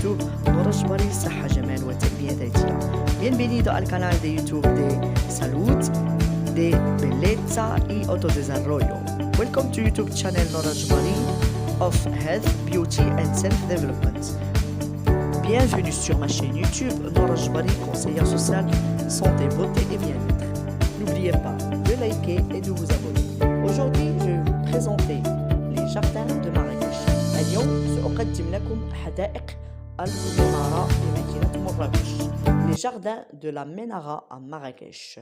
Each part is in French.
YouTube نور الجبري صحة جمال وتنمية ذاتية. Bienvenido al canal de YouTube de Salud, de Bellezza y Autodesarrollo. Welcome to YouTube channel Nora Jbari of Health, Beauty and Self-Development. Bienvenue sur ma chaîne YouTube Nora Jbari, conseillère sociale, santé, beauté et bien-être. N'oubliez pas de liker et de vous abonner. Aujourd'hui, je vais vous présenter les jardins de Marrakech. اليوم سأقدم لكم حدائق المنارة بمدينة مراكش. Les jardins de la Menara à Marrakech.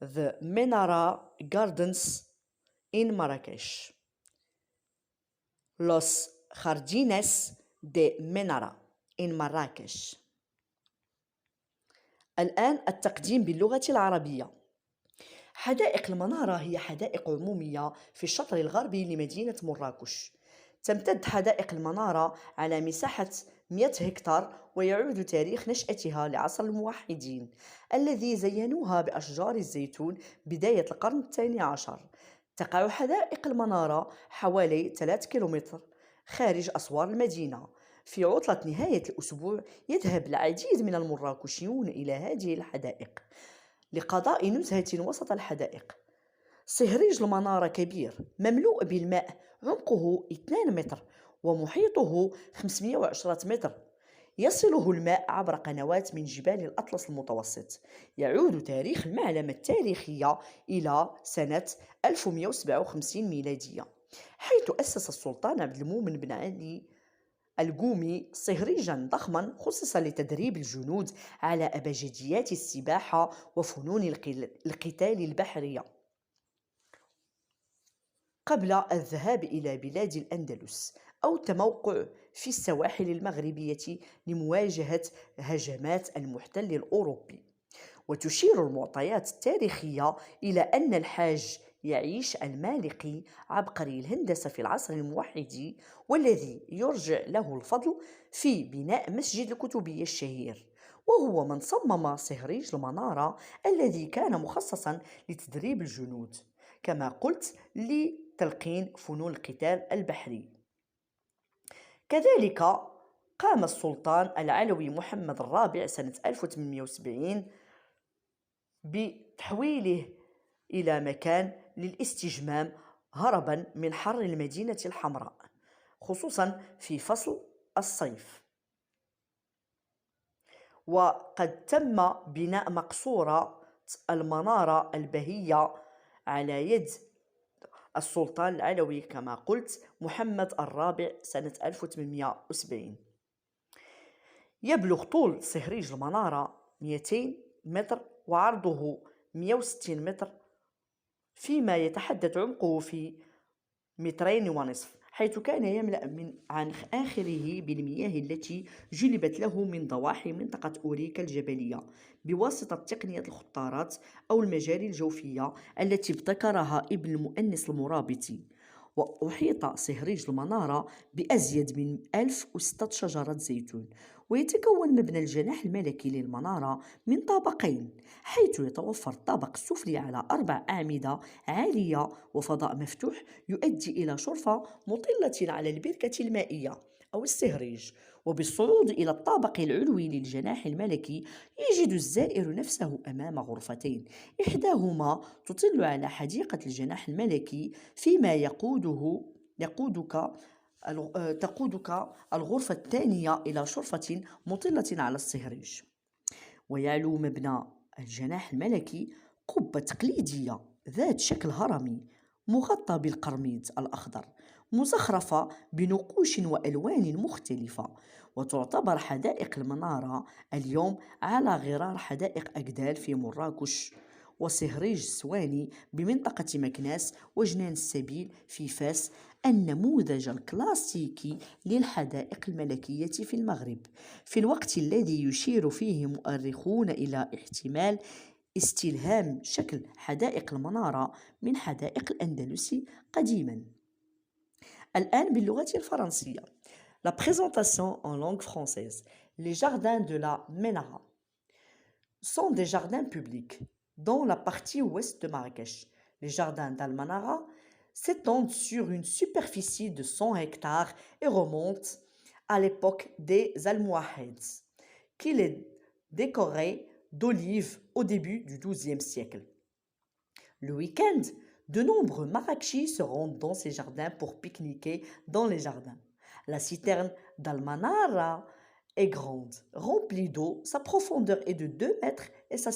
The Menara Gardens in Marrakech. Los Jardines de Menara in Marrakech. الآن التقديم باللغة العربية. حدائق المنارة هي حدائق عمومية في الشطر الغربي لمدينة مراكش. تمتد حدائق المنارة على مساحة 100 هكتار، ويعود تاريخ نشأتها لعصر الموحدين الذي زينوها بأشجار الزيتون بداية القرن الثاني عشر. تقع حدائق المنارة حوالي 3 كيلومتر خارج أسوار المدينة. في عطلة نهاية الأسبوع يذهب العديد من المراكشيون إلى هذه الحدائق لقضاء نزهة وسط الحدائق. صهريج المنارة كبير مملوء بالماء، عمقه 2 متر ومحيطه 510 متر. يصله الماء عبر قنوات من جبال الأطلس المتوسط. يعود تاريخ المعلمة التاريخية إلى سنة 1157 ميلادية، حيث أسس السلطان عبد المؤمن بن علي القومي صهريجا ضخما خصص لتدريب الجنود على أبجديات السباحة وفنون القتال البحرية قبل الذهاب إلى بلاد الأندلس أو التموقع في السواحل المغربية لمواجهة هجمات المحتل الأوروبي. وتشير المعطيات التاريخية إلى أن الحاج يعيش المالقي عبقري الهندسة في العصر الموحدي، والذي يرجع له الفضل في بناء مسجد الكتبية الشهير، وهو من صمم صهريج المنارة الذي كان مخصصا لتدريب الجنود، كما قلت لتلقين فنون القتال البحري. كذلك قام السلطان العلوي محمد الرابع سنة 1870 بتحويله إلى مكان للاستجمام هربا من حر المدينة الحمراء، خصوصا في فصل الصيف. وقد تم بناء مقصورة المنارة البهية على يد السلطان العلوي كما قلت محمد الرابع سنة 1870. يبلغ طول صهريج المنارة 200 متر وعرضه 160 متر، فيما يتحدث عمقه في 2.5 متر، حيث كان يملأ عن آخره بالمياه التي جلبت له من ضواحي منطقة أوريكا الجبلية بواسطة تقنية الخطارات أو المجاري الجوفية التي ابتكرها ابن المؤنس المرابطي. وأحيط صهريج المنارة بأزيد من 1006 شجرة زيتون. ويتكون مبنى الجناح الملكي للمنارة من طابقين، حيث يتوفر الطابق السفلي على 4 أعمدة عالية وفضاء مفتوح يؤدي إلى شرفة مطلة على البركة المائية أو الصهريج. وبالصعود إلى الطابق العلوي للجناح الملكي يجد الزائر نفسه أمام غرفتين، إحداهما تطل على حديقة الجناح الملكي، فيما تقودك الغرفة الثانية إلى شرفة مطلة على الصهريج. ويعلو مبنى الجناح الملكي قبة تقليدية ذات شكل هرمي مغطى بالقرميد الأخضر، مزخرفة بنقوش وألوان مختلفة. وتعتبر حدائق المنارة اليوم على غرار حدائق أكدال في مراكش وصهريج السواني بمنطقة مكناس وجنان السبيل في فاس، النموذج الكلاسيكي للحدائق الملكية في المغرب، في الوقت الذي يشير فيه مؤرخون إلى احتمال استلهام شكل حدائق المنارة من حدائق الأندلس قديما. الآن باللغة الفرنسية. La présentation en langue française. Les jardins de la Menara sont des jardins publics dans la partie ouest de Marrakech. Les jardins d'Al-Manara s'étendent sur une superficie de 100 hectares et remontent à l'époque des Almohads, qui les décoraient d'olives au début du XIIe siècle. Le week-end, de nombreux Marrakechis se rendent dans ces jardins pour pique-niquer dans les jardins. La citerne d'Almanara est grande, remplie d'eau, sa profondeur est de 2 mètres et sa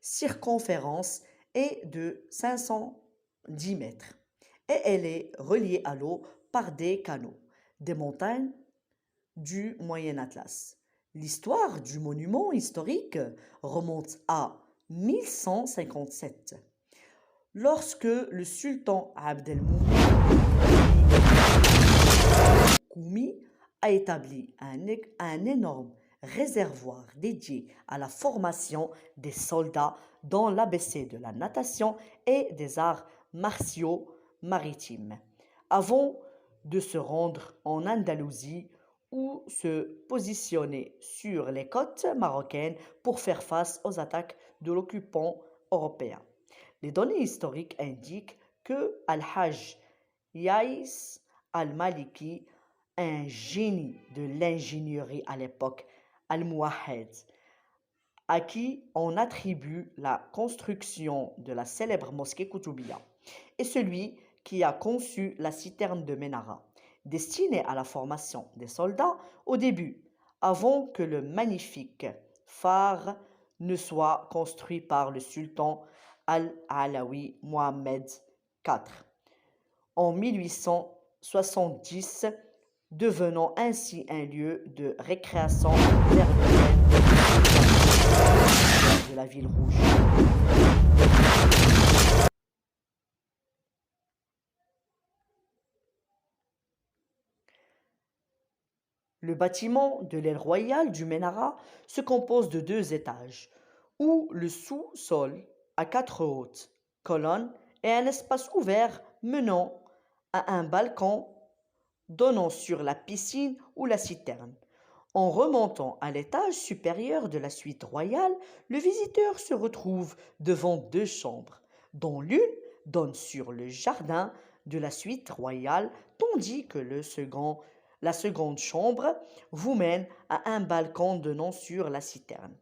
circonférence est de 510 mètres. Et elle est reliée à l'eau par des canaux, des montagnes du Moyen Atlas. L'histoire du monument historique remonte à 1157, lorsque le sultan Abdelmoumin Koumi a établi un énorme réservoir dédié à la formation des soldats dans l'ABC de la natation et des arts martiaux maritimes, avant de se rendre en Andalousie ou se positionner sur les côtes marocaines pour faire face aux attaques de l'occupant européen. Les données historiques indiquent que Al-Hajj Yaïs al-Maliki, un génie de l'ingénierie à l'époque almohade, à qui on attribue la construction de la célèbre mosquée Koutoubia, est celui qui a conçu la citerne de Ménara, destinée à la formation des soldats au début, avant que le magnifique phare ne soit construit par le sultan al-Alawi Mohammed IV en 1870, devenant ainsi un lieu de récréation périodienne de la ville rouge. Le bâtiment de l'aile royale du Ménara se compose de 2 étages, où le sous-sol a 4 hautes colonnes et un espace ouvert menant à un balcon donnant sur la piscine ou la citerne. En remontant à l'étage supérieur de la suite royale, le visiteur se retrouve devant 2 chambres, dont l'une donne sur le jardin de la suite royale, tandis que la seconde chambre vous mène à un balcon donnant sur la citerne.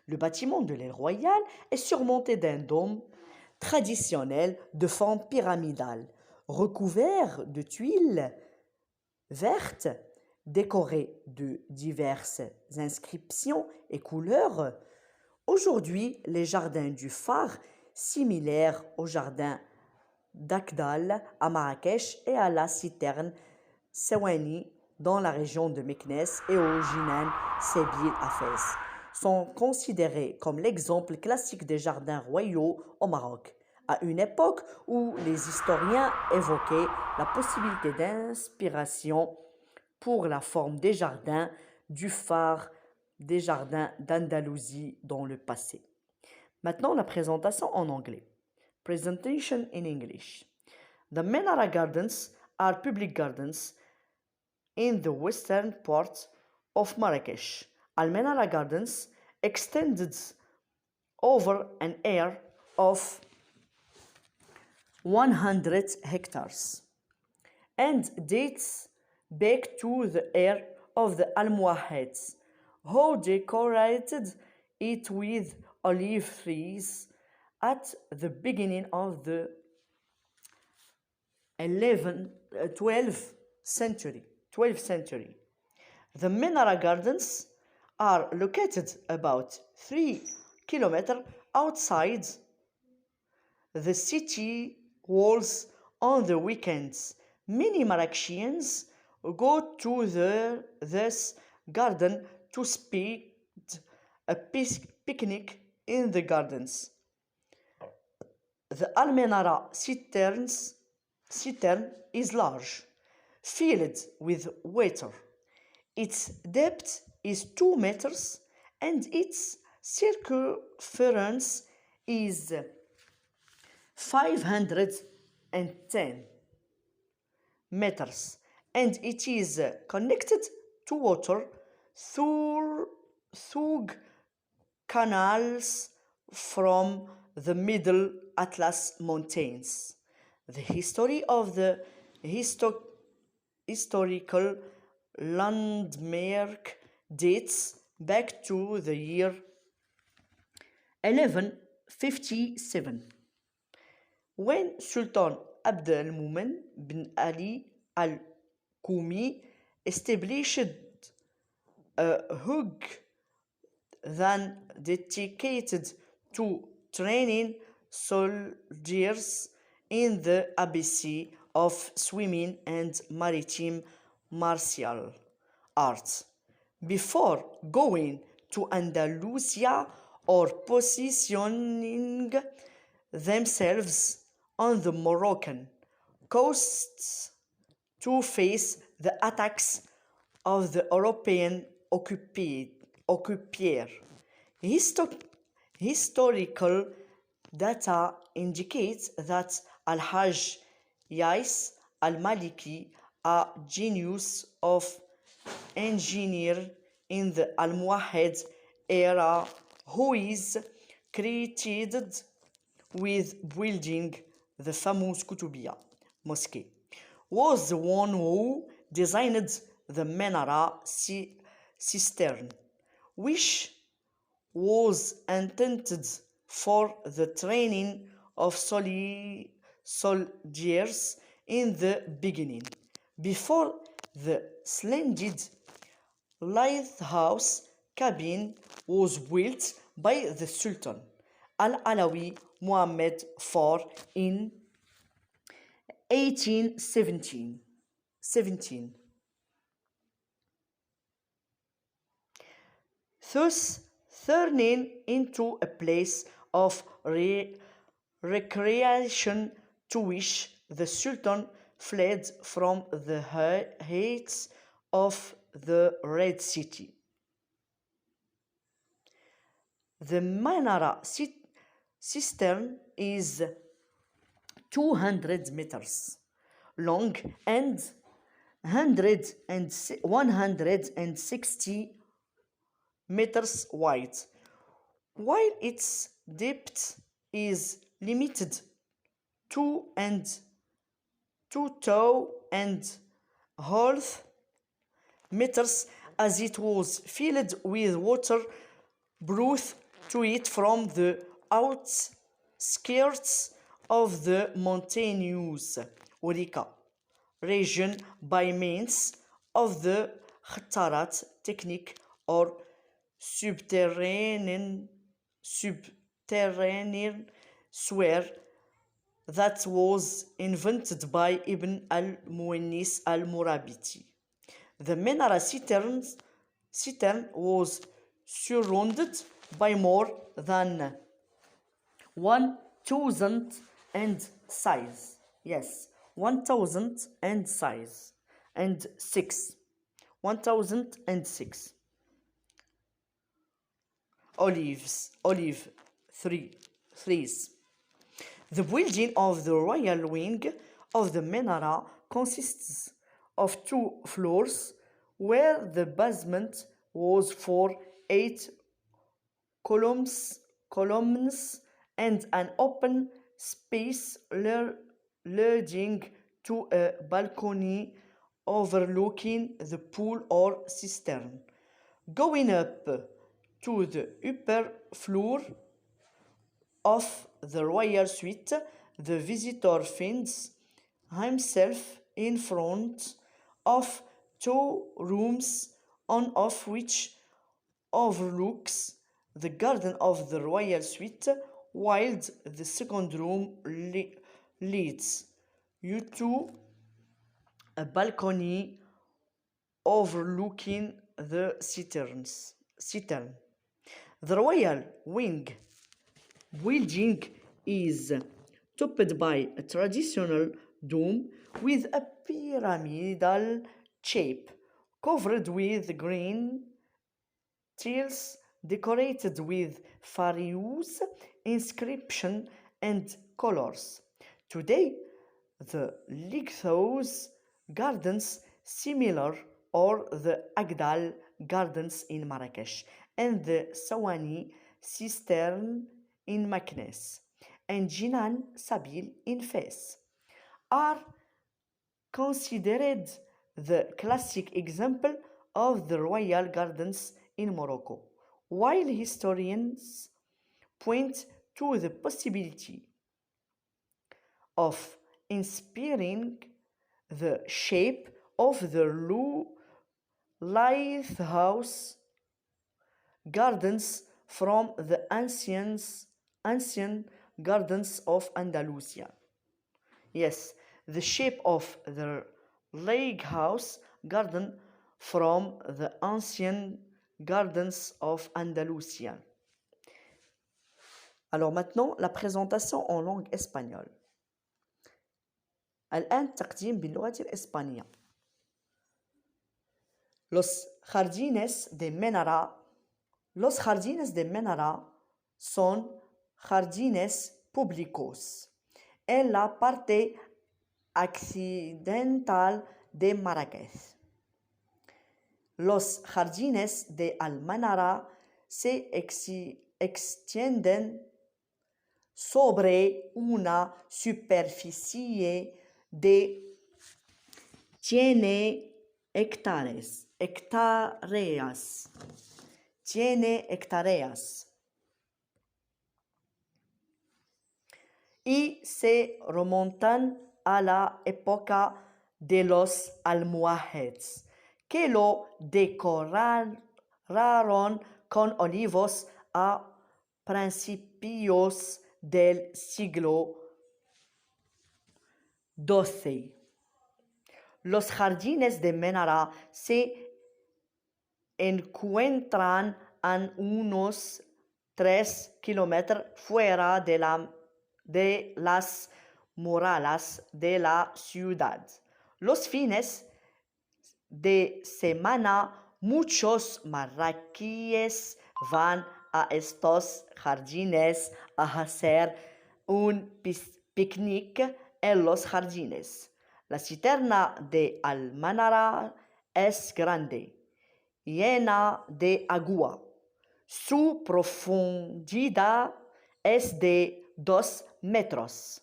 Le bâtiment de l'aile royale est surmonté d'un dôme traditionnel de forme pyramidale, recouvert de tuiles vertes, décorées de diverses inscriptions et couleurs. Aujourd'hui, les jardins du phare, similaires aux jardins d'Akdal à Marrakech et à la citerne Sewani dans la région de Meknès et au Jinan Sebil à Fès, sont considérés comme l'exemple classique des jardins royaux au Maroc, à une époque où les historiens évoquaient la possibilité d'inspiration pour la forme des jardins du phare des jardins d'Andalousie dans le passé. Maintenant, la présentation en anglais. Presentation in English. The Menara Gardens are public gardens in the western part of Marrakech. Al-Menara Gardens extended over an area of 100 hectares and dates back to the era of the Almohads, who decorated it with olive trees at the beginning of the 12th century. The Menara Gardens are located about 3 kilometers outside the city walls. On the weekends, many Marrakechians go to this garden to spend a picnic in the gardens. The Almenara citern is large, filled with water. Its depth is 2 meters and its circumference is 510 meters, and it is connected to water through canals from the Middle Atlas Mountains. The history of the historical landmark dates back to the year 1157 when Sultan Abd al-Mumin bin Ali al-Kumi established a hug then dedicated to training soldiers in the ABC of swimming and maritime martial arts. Before going to Andalusia or positioning themselves on the Moroccan coasts to face the attacks of the European occupier. Historical data indicates that Al-Hajj Yais al-Maliki, a genius of engineer in the Almohad era, who is credited with building the famous Qutubiyya mosque, was the one who designed the Menara cistern, which was intended for the training of soldiers in the beginning. Before the splendid lighthouse cabin was built by the Sultan Al-Alawi Muhammad IV in 1817. Thus turning into a place of recreation to which the Sultan fled from the heights of the Red City. The Manara cistern is 200 meters long and 160 meters wide, while its depth is limited to 2.5 meters, as it was filled with water brought to it from the outskirts of the mountainous Urika region by means of the Khattarat technique or subterranean sewer that was invented by Ibn al-Muwannis al-Murabiti. The Menara cistern was surrounded by more than 1,000 and size. Yes, 1,006 olive trees. The building of the royal wing of the Menara consists of 2 floors, where the basement was for 8 columns and an open space leading to a balcony overlooking the pool or cistern. Going up to the upper floor of the royal suite, the visitor finds himself in front of 2 rooms, one of which overlooks the garden of the royal suite, while the second room leads you to a balcony overlooking the cistern. The royal wing building is topped by a traditional dome with a pyramidal shape, covered with green tiles decorated with various inscriptions and colors. Today, the Lighthouse Gardens, similar, or the Agdal Gardens in Marrakesh, and the Sawani Cistern in Meknes, and Jinan Sabil in Fes, are considered the classic example of the royal gardens in Morocco, while historians point to the possibility of inspiring the shape of the lighthouse gardens from the ancient gardens of Andalusia. Yes, the shape of the lighthouse garden from the ancient gardens of Andalusia. Alors maintenant, la présentation en langue espagnole. الآن التقديم باللغة الإسبانية. Los jardines de Menara son jardines públicos en la parte occidental de Marrakech. Los jardines de Almanara se extienden sobre una superficie de tiene hectáreas. Y se remontan a la época de los almohádes, que lo decoraron con olivos a principios del siglo XII. Los jardines de Menara se encuentran a unos 3 kilómetros fuera de las murallas de la ciudad. Los fines de semana, muchos marroquíes van a estos jardines a hacer un picnic en los jardines. La cisterna de Almanara es grande, llena de agua. Su profundidad es de 2 metros.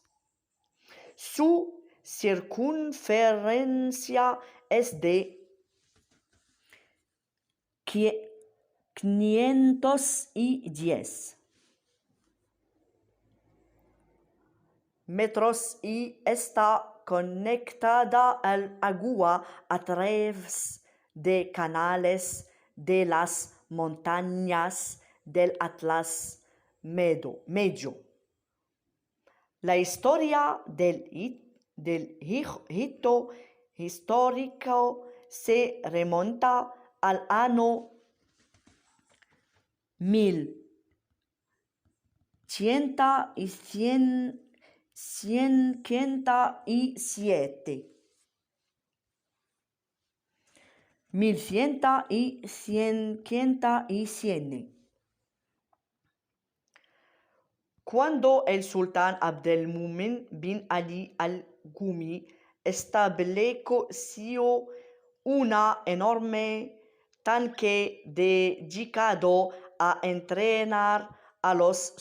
Su circunferencia es de 510 metros y está conectada al agua a través de canales de las montañas del Atlas Medio. La historia del hito histórico se remonta al año 1157. 1157. Cuando el sultán Abdelmumin bin Ali al-Gumi estableció una enorme tanque dedicado a entrenar a los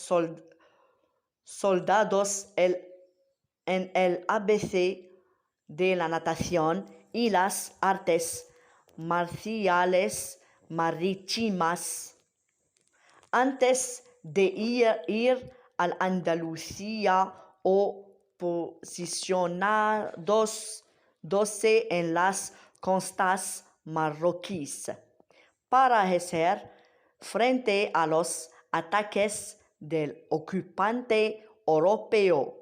soldados en el ABC de la natación y las artes marciales marítimas. Antes de ir a Andalucía o posicionándose en las costas marroquíes para hacer frente a los ataques del ocupante europeo.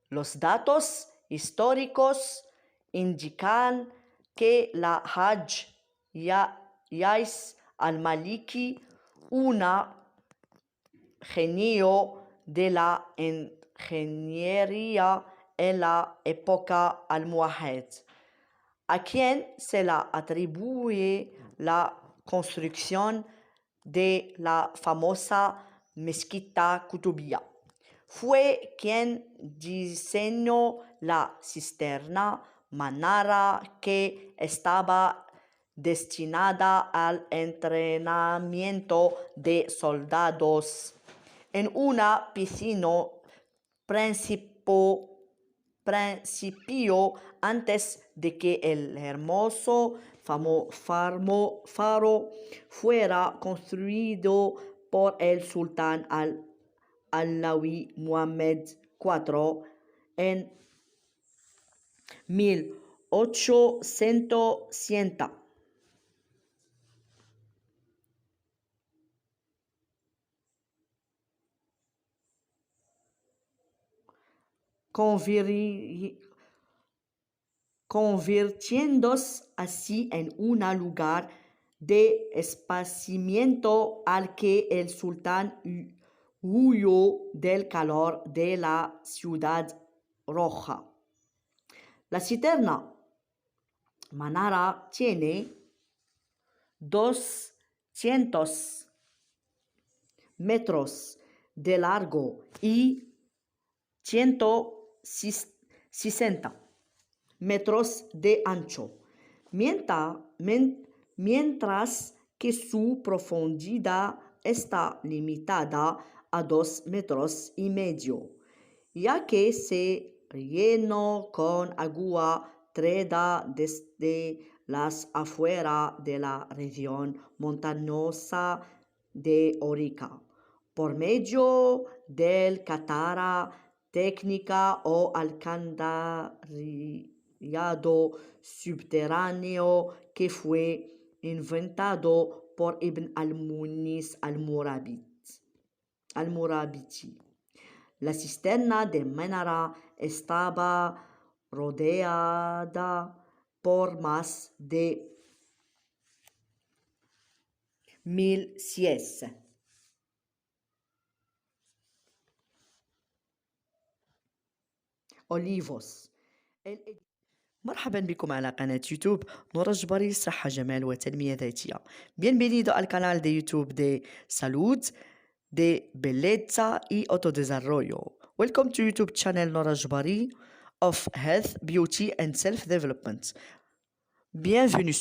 Los datos históricos indican que la Haj Yais al-Maliki, una genio de la ingeniería en la época almohade, a quien se le atribuye la construcción de la famosa mezquita Kutubía. Fue quien diseñó la cisterna Manara, que estaba destinada al entrenamiento de soldados en una piscina principio antes de que el hermoso faro fuera construido por el sultán Alawi Muhammad IV en 1800. Convirtiéndose así en un lugar de esparcimiento al que el sultán huyó del calor de la Ciudad Roja. La cisterna Manara tiene 200 metros de largo y 160 metros de ancho, mientras que su profundidad está limitada a 2,5 metros, ya que se llenó con agua traída desde las afueras de la región montañosa de Orica, por medio del catara técnica o alcantarillado subterráneo que fue inventado por Ibn al-Munis al-Murabiti. La cisterna de Manara estaba rodeada por más de 1000 sies. أوليفوس. مرحبا بكم على قناة يوتيوب نور الجبري صحة جمال وتنمية ذاتية. Bienvenido al canal de YouTube de Salud, de Bellezza y Autodesarrollo. Welcome to YouTube channel Nora Jbari of Health, Beauty and Self-Development. Bienvenue